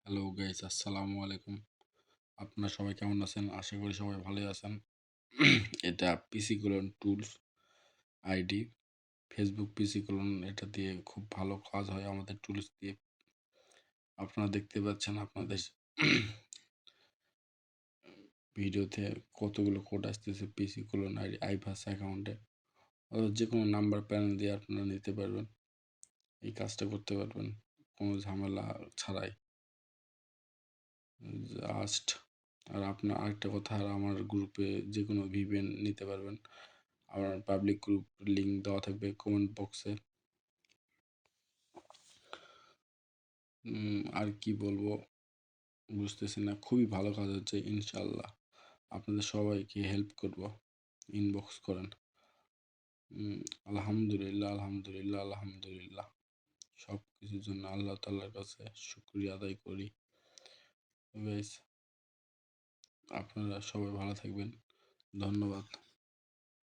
Hello guys, আসসালামু আলাইকুম। আপনারা সবাই কেমন আছেন? আশা করি সবাই ভালোই আছেন। এটা পিসি কোলন টুলস আইডি, ফেসবুক পিসি কোলন, এটা দিয়ে খুব ভালো কাজ হয় আমাদের টুলস দিয়ে। আপনারা দেখতে পাচ্ছেন আপনাদের ভিডিওতে কতগুলো কোড আসতেছে পিসি কোলন আইডি আইভাস অ্যাকাউন্টে। যে কোনো নাম্বার প্যানেল দিয়ে আপনারা নিতে পারবেন, এই কাজটা করতে পারবেন কোনো ঝামেলা ছাড়াই। জাস্ট আর আপনার আরেকটা কথা, আর আমার গ্রুপে যে কোনো ভিপিএন নিতে পারবেন। আমার পাবলিক গ্রুপ লিঙ্ক দেওয়া থাকবে কমেন্ট বক্সে। আর কি বলবো বুঝতেছি না, খুবই ভালো কাজ হচ্ছে। ইনশাল্লাহ আপনাদের সবাইকে হেল্প করব, ইনবক্স করেন। আলহামদুলিল্লাহ, আলহামদুলিল্লাহ, আলহামদুলিল্লাহ। সব কিছুর জন্য আল্লাহ তাআলার কাছে শুকরিয়া আদায় করি। গাইস, আপনারা সবাই ভালো থাকবেন। ধন্যবাদ।